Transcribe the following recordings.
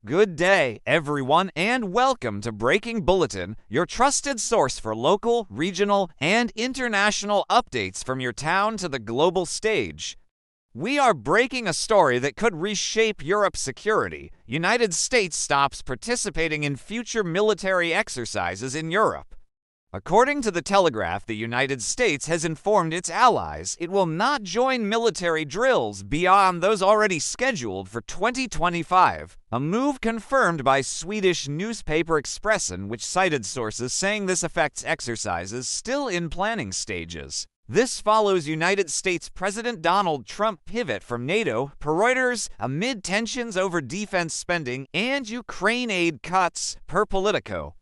Good day, everyone, and welcome to Breaking Bulletin, your trusted source for local, regional, and international updates from your town to the global stage. We are breaking a story that could reshape Europe's security. United States stops participating in future military exercises in Europe. According to the Telegraph, the United States has informed its allies it will not join military drills beyond those already scheduled for 2025, a move confirmed by Swedish newspaper Expressen, which cited sources saying this affects exercises still in planning stages. This follows United States President Donald Trump's pivot from NATO, per Reuters, amid tensions over defense spending and Ukraine aid cuts, per Politico.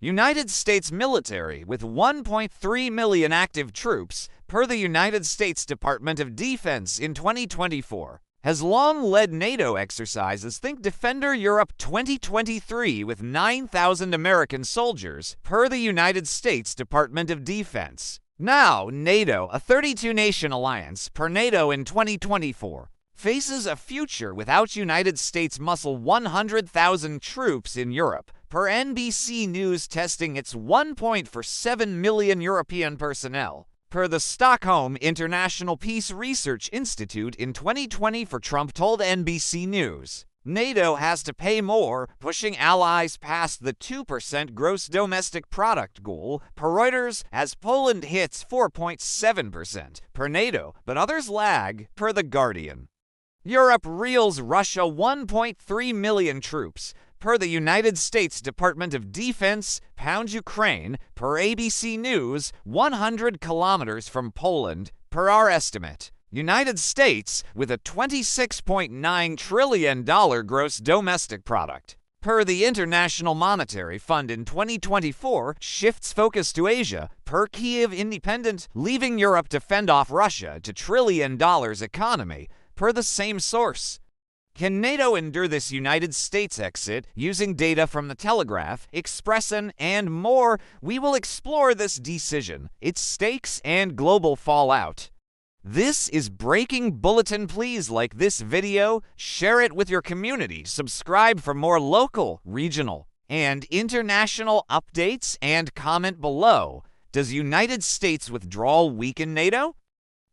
United States military, with 1.3 million active troops, per the United States Department of Defense in 2024, has long led NATO exercises. Think Defender Europe 2023 with 9,000 American soldiers, per the United States Department of Defense. Now, NATO, a 32-nation alliance, per NATO in 2024, faces a future without United States muscle 100,000 troops in Europe, per NBC News, testing its 1.47 million European personnel, per the Stockholm International Peace Research Institute in 2020. For Trump told NBC News, NATO has to pay more, pushing allies past the 2% gross domestic product goal, per Reuters, as Poland hits 4.7% per NATO, but others lag, per The Guardian. Europe reels Russia 1.3 million troops, per the United States Department of Defense, pounds Ukraine, per ABC News, 100 kilometers from Poland, per our estimate. United States, with a $26.9 trillion gross domestic product, per the International Monetary Fund in 2024, shifts focus to Asia, per Kyiv Independent, leaving Europe to fend off Russia to $1 trillion economy, per the same source. Can NATO endure this United States exit? Using data from the Telegraph, Expressen, and more, we will explore this decision, its stakes, and global fallout. This is Breaking Bulletin. Please like this video, share it with your community, subscribe for more local, regional, and international updates, and comment below. Does United States withdrawal weaken NATO?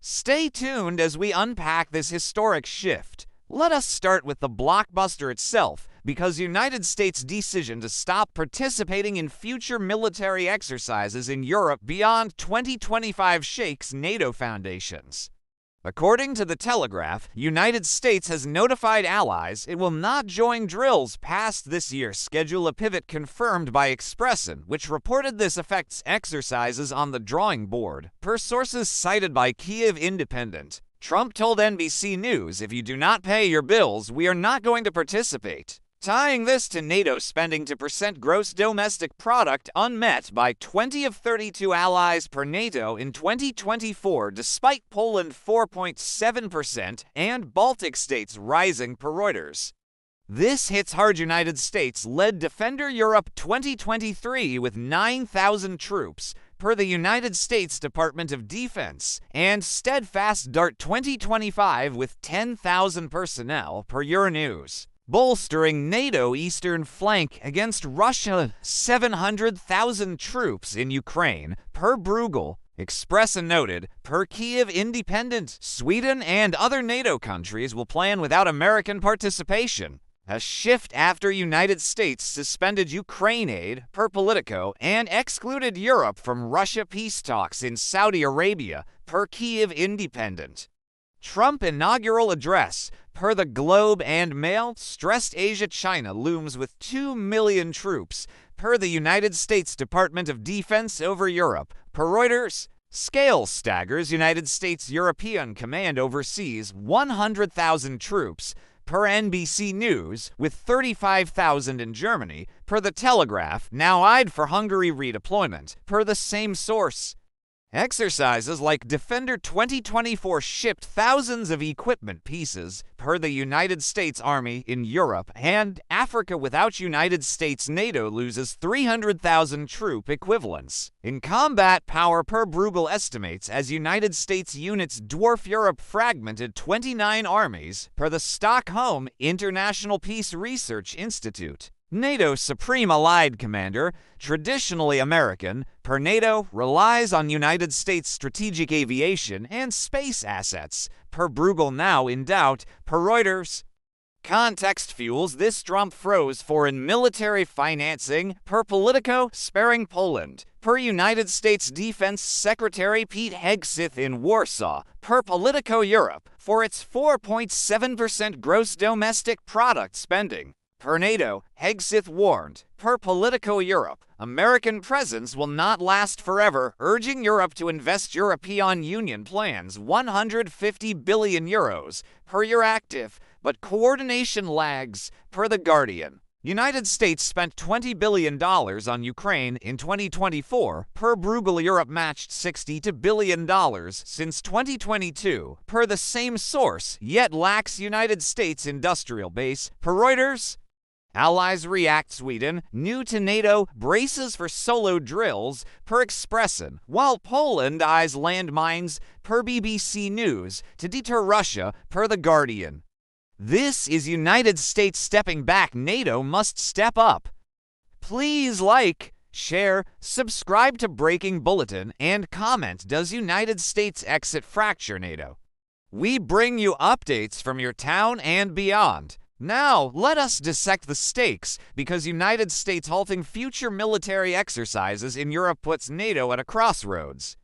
Stay tuned as we unpack this historic shift. Let us start with the blockbuster itself, because United States' decision to stop participating in future military exercises in Europe beyond 2025 shakes NATO foundations. According to the Telegraph, United States has notified allies it will not join drills past this year's schedule, a pivot confirmed by Expressen, which reported this affects exercises on the drawing board, per sources cited by Kyiv Independent. Trump told NBC News, "If you do not pay your bills, we are not going to participate," tying this to NATO spending to percent gross domestic product unmet by 20 of 32 allies per NATO in 2024, despite Poland 4.7% and Baltic states rising, per Reuters. This hits hard. United States led Defender Europe 2023 with 9,000 troops, per the United States Department of Defense, and Steadfast Dart 2025 with 10,000 personnel, per Euronews, bolstering NATO eastern flank against Russia. 700,000 troops in Ukraine, per Bruegel. Expressen noted, per Kyiv Independent, Sweden and other NATO countries will plan without American participation. A shift after United States suspended Ukraine aid, per Politico, and excluded Europe from Russia peace talks in Saudi Arabia, per Kyiv Independent. Trump inaugural address, per the Globe and Mail, stressed Asia-China looms with 2 million troops, per the United States Department of Defense over Europe, per Reuters. Scale staggers United States European Command overseas 100,000 troops, per NBC News, with 35,000 in Germany, per the Telegraph, now eyed for Hungary redeployment, per the same source. Exercises like Defender 2024 shipped thousands of equipment pieces per the United States Army in Europe, and Africa without United States NATO loses 300,000 troop equivalents. In combat power per Bruegel estimates as United States units dwarf Europe fragmented 29 armies per the Stockholm International Peace Research Institute. NATO Supreme Allied Commander, traditionally American, per NATO relies on United States strategic aviation and space assets, per Bruegel now in doubt, per Reuters. Context fuels this Trump froze foreign military financing, per Politico sparing Poland, per United States Defense Secretary Pete Hegseth in Warsaw, per Politico Europe, for its 4.7% gross domestic product spending. Per NATO, Hegseth warned, per Politico Europe, American presence will not last forever, urging Europe to invest European Union plans €150 billion, per Euractiv, but coordination lags, per The Guardian. United States spent $20 billion on Ukraine in 2024, per Bruegel. Europe matched $62 billion since 2022, per the same source, yet lacks United States industrial base, per Reuters. Allies react. Sweden, new to NATO, braces for solo drills, per Expressen, while Poland eyes landmines, per BBC News, to deter Russia, per The Guardian. This is United States stepping back. NATO must step up. Please like, share, subscribe to Breaking Bulletin, and comment. Does United States exit fracture NATO? We bring you updates from your town and beyond. Now, let us dissect the stakes, because United States halting future military exercises in Europe puts NATO at a crossroads.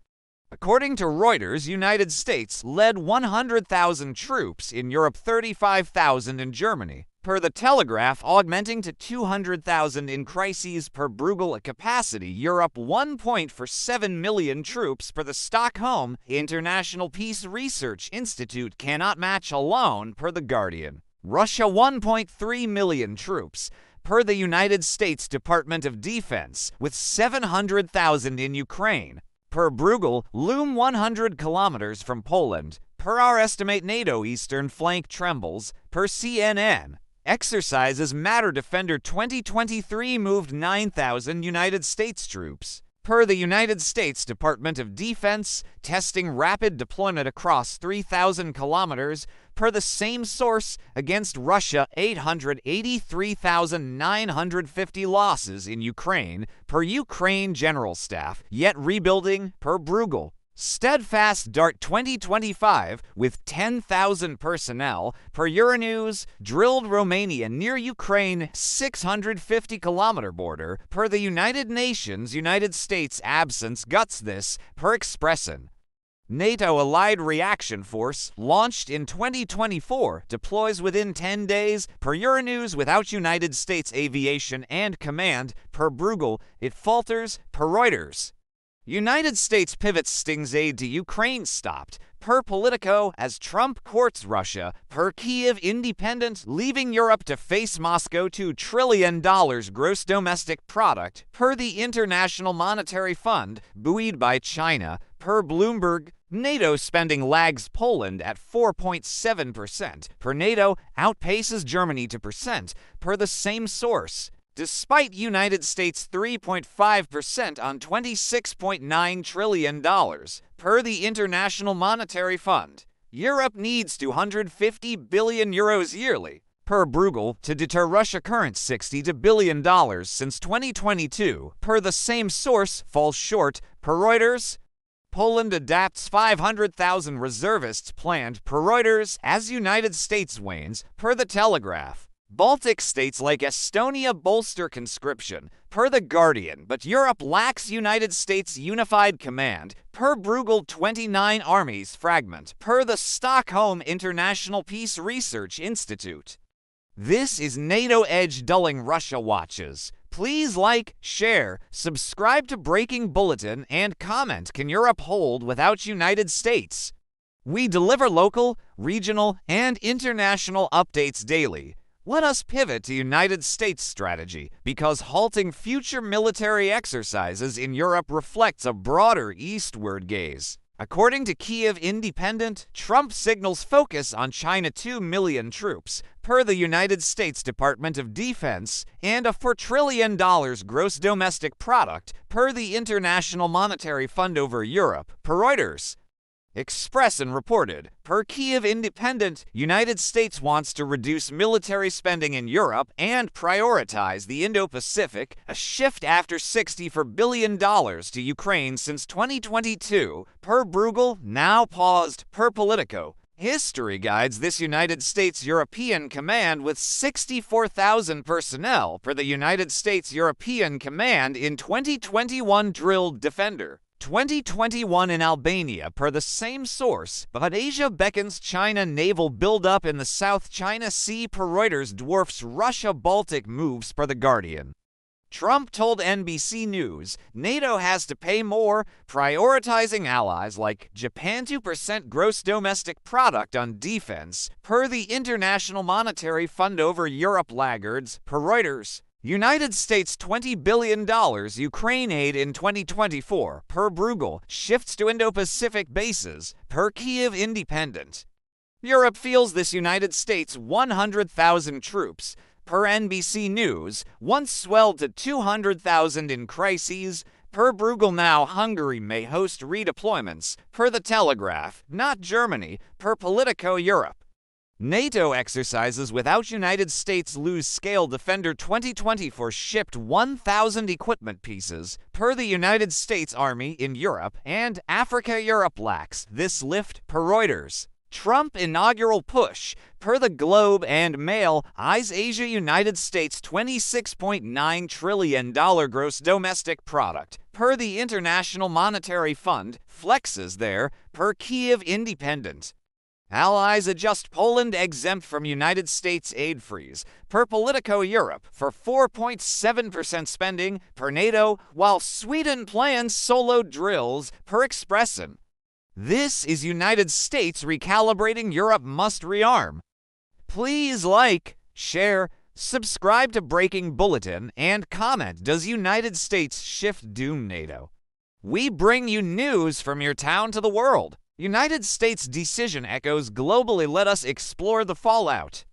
According to Reuters, United States led 100,000 troops in Europe, 35,000 in Germany, per the Telegraph, augmenting to 200,000 in crises per Bruegel. A capacity Europe 1.47 million troops per the Stockholm International Peace Research Institute cannot match alone, per The Guardian. Russia 1.3 million troops, per the United States Department of Defense, with 700,000 in Ukraine, per Bruegel. Loom 100 kilometers from Poland, per our estimate. NATO eastern flank trembles, per CNN. Exercises matter. Defender 2023 moved 9,000 United States troops, per the United States Department of Defense, testing rapid deployment across 3,000 kilometers, per the same source. Against Russia, 883,950 losses in Ukraine, per Ukraine General Staff, yet rebuilding, per Bruegel. Steadfast Dart 2025 with 10,000 personnel, per Euronews. Drilled Romania near Ukraine 650-kilometer border, per the United Nations. United States absence guts this, per Expressen. NATO Allied Reaction Force, launched in 2024, deploys within 10 days, per Euronews. Without United States aviation and command, per Bruegel. It falters, per Reuters. United States pivots. Stings aid to Ukraine stopped, per Politico, as Trump courts Russia, per Kyiv Independent. Leaving Europe to face Moscow. $2 trillion gross domestic product, per the International Monetary Fund, buoyed by China, per Bloomberg. NATO spending lags Poland at 4.7%, per NATO. Outpaces Germany 2%, per the same source. Despite United States 3.5% on $26.9 trillion, per the International Monetary Fund. Europe needs €250 billion yearly, per Bruegel, to deter Russia. Current $62 billion since 2022, per the same source. Falls short, per Reuters. Poland adapts 500,000 reservists planned, per Reuters, as United States wanes, per the Telegraph. Baltic states like Estonia bolster conscription, per The Guardian, but Europe lacks United States unified command, per Bruegel. 29 armies fragment, per the Stockholm International Peace Research Institute. This is NATO edge dulling Russia watches. Please like, share, subscribe to Breaking Bulletin, and comment. Can Europe hold without United States? We deliver local, regional, and international updates daily. Let us pivot to United States strategy, because halting future military exercises in Europe reflects a broader eastward gaze. According to Kyiv Independent, Trump signals focus on China 2 million troops, per the United States Department of Defense, and a $4 trillion gross domestic product, per the International Monetary Fund over Europe, per Reuters. Expressen reported, per Kyiv Independent, United States wants to reduce military spending in Europe and prioritize the Indo-Pacific, a shift after $64 billion to Ukraine since 2022, per Bruegel, now paused, per Politico. History guides this United States-European command with 64,000 personnel per the United States-European Command in 2021 drilled Defender. 2021 in Albania per the same source, but Asia beckons China naval buildup in the South China Sea per Reuters dwarfs Russia-Baltic moves per The Guardian. Trump told NBC News NATO has to pay more, prioritizing allies like Japan 2% gross domestic product on defense, per the International Monetary Fund over Europe laggards, per Reuters. United States $20 billion Ukraine aid in 2024, per Bruegel, shifts to Indo-Pacific bases, per Kyiv Independent. Europe feels this United States 100,000 troops, per NBC News, once swelled to 200,000 in crises, per Bruegel. Now Hungary may host redeployments, per the Telegraph, not Germany, per Politico. Europe. NATO exercises without United States lose scale. Defender 2024 shipped 1,000 equipment pieces, per the United States Army in Europe and Africa. Europe lacks this lift, per Reuters. Trump inaugural push, per the Globe and Mail, eyes Asia. United States $26.9 trillion gross domestic product, per the International Monetary Fund, flexes there, per Kyiv Independent. Allies adjust Poland exempt from United States aid freeze, per Politico. Europe, for 4.7% spending, per NATO, while Sweden plans solo drills, per Expressen. This is United States recalibrating. Europe must rearm. Please like, share, subscribe to Breaking Bulletin, and comment. Does United States shift doom NATO? We bring you news from your town to the world. United States decision echoes globally. Let us explore the fallout.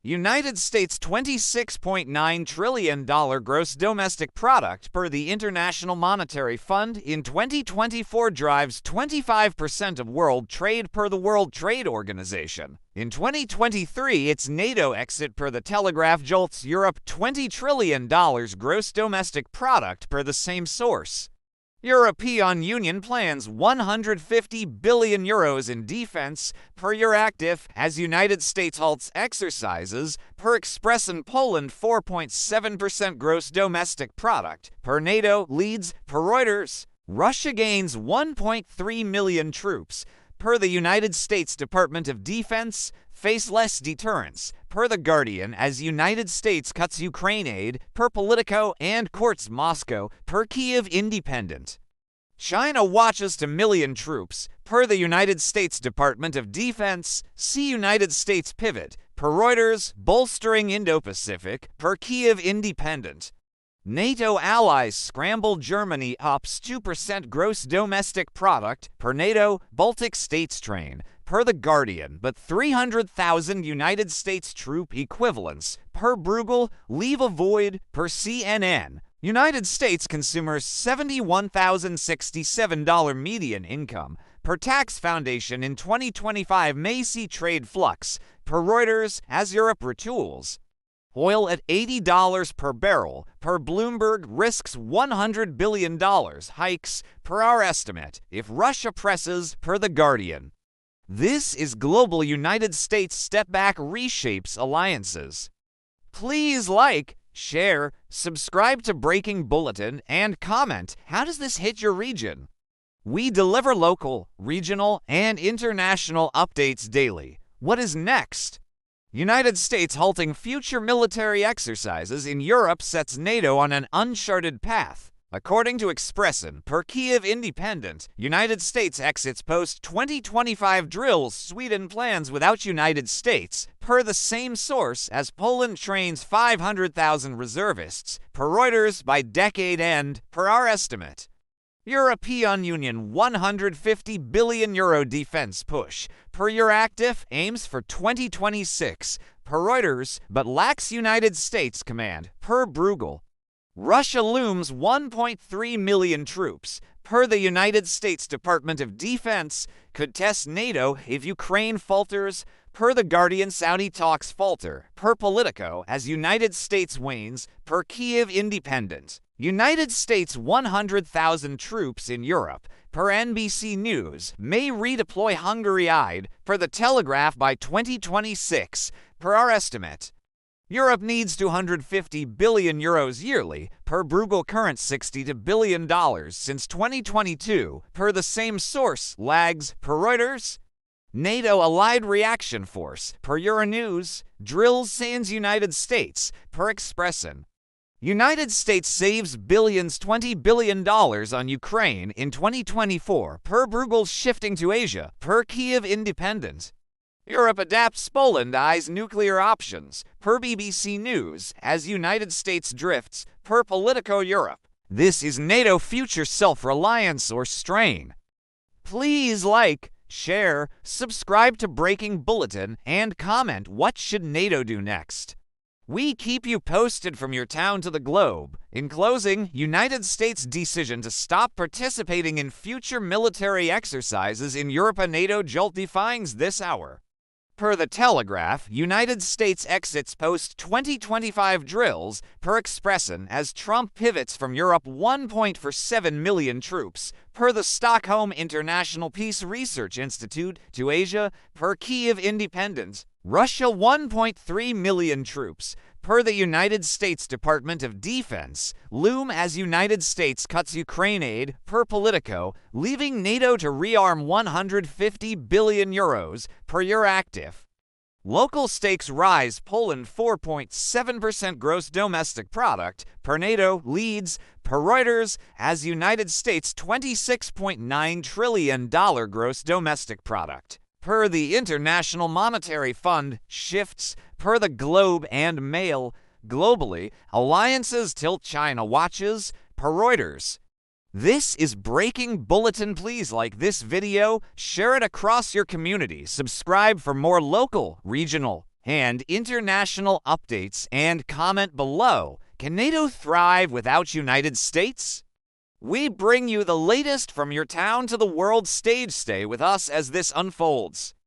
United States $26.9 trillion gross domestic product per the International Monetary Fund in 2024 drives 25% of world trade per the World Trade Organization. In 2023, its NATO exit per the Telegraph jolts Europe $20 trillion gross domestic product per the same source. European Union plans €150 billion in defense, per Euractiv, as United States halts exercises, per Expressen. Poland 4.7% gross domestic product, per NATO leads, per Reuters. Russia gains 1.3 million troops, per the United States Department of Defense, face less deterrence, per The Guardian, as United States cuts Ukraine aid, per Politico, and courts Moscow, per Kyiv Independent. China watches to million troops, per the United States Department of Defense. See United States pivot, per Reuters, bolstering Indo-Pacific, per Kyiv Independent. NATO allies scramble. Germany ups 2% gross domestic product, per NATO, Baltic states train, per The Guardian, but 300,000 United States troop equivalents, per Bruegel, leave a void, per CNN. United States consumers $71,067 median income, per Tax Foundation in 2025 may see trade flux, per Reuters, as Europe retools. Oil at $80 per barrel, per Bloomberg, risks $100 billion hikes, per our estimate, if Russia presses, per The Guardian. This is global. United States step back reshapes alliances. Please like, share, subscribe to Breaking Bulletin, and comment. How does this hit your region? We deliver local, regional, and international updates daily. What is next? United States halting future military exercises in Europe sets NATO on an uncharted path. According to Expressen, per Kyiv Independent, United States exits post-2025 drills Sweden plans without United States, per the same source as Poland trains 500,000 reservists, per Reuters by decade end, per our estimate. European Union €150 billion defense push, per Euractiv aims for 2026, per Reuters, but lacks United States command, per Bruegel. Russia looms 1.3 million troops, per the United States Department of Defense, could test NATO if Ukraine falters, per The Guardian. Saudi talks falter, per Politico, as United States wanes, per Kyiv Independent. United States 100,000 troops in Europe, per NBC News, may redeploy Hungary-eyed, per The Telegraph by 2026, per our estimate. Europe needs €250 billion yearly, per Bruegel. Current $60 billion since 2022, per the same source. Lags, per Reuters. NATO Allied Reaction Force, per Euronews. Drills sands United States, per Expressen. United States saves billions $20 billion on Ukraine in 2024, per Bruegel. Shifting to Asia, per Kyiv Independent. Europe adapts Poland eyes nuclear options, per BBC News, as United States drifts, per Politico. Europe. This is NATO future self-reliance or strain. Please like, share, subscribe to Breaking Bulletin, and comment what should NATO do next. We keep you posted from your town to the globe. In closing, United States decision to stop participating in future military exercises in Europe. A NATO jolt defines this hour. Per The Telegraph, United States exits post-2025 drills, per Expressen, as Trump pivots from Europe 1.47 million troops, per the Stockholm International Peace Research Institute, to Asia, per Kyiv Independent. Russia 1.3 million troops, per the United States Department of Defense, loom as United States cuts Ukraine aid, per Politico, leaving NATO to rearm €150 billion, per Euractiv. Local stakes rise. Poland 4.7% gross domestic product, per NATO, leads, per Reuters, as United States $26.9 trillion gross domestic product. Per the International Monetary Fund, shifts, per the Globe and Mail. Globally, alliances tilt China watches, per Reuters. This is Breaking Bulletin. Please like this video, share it across your community, subscribe for more local, regional, and international updates, and comment below. Can NATO thrive without United States? We bring you the latest from your town to the world stage. Stay with us as this unfolds.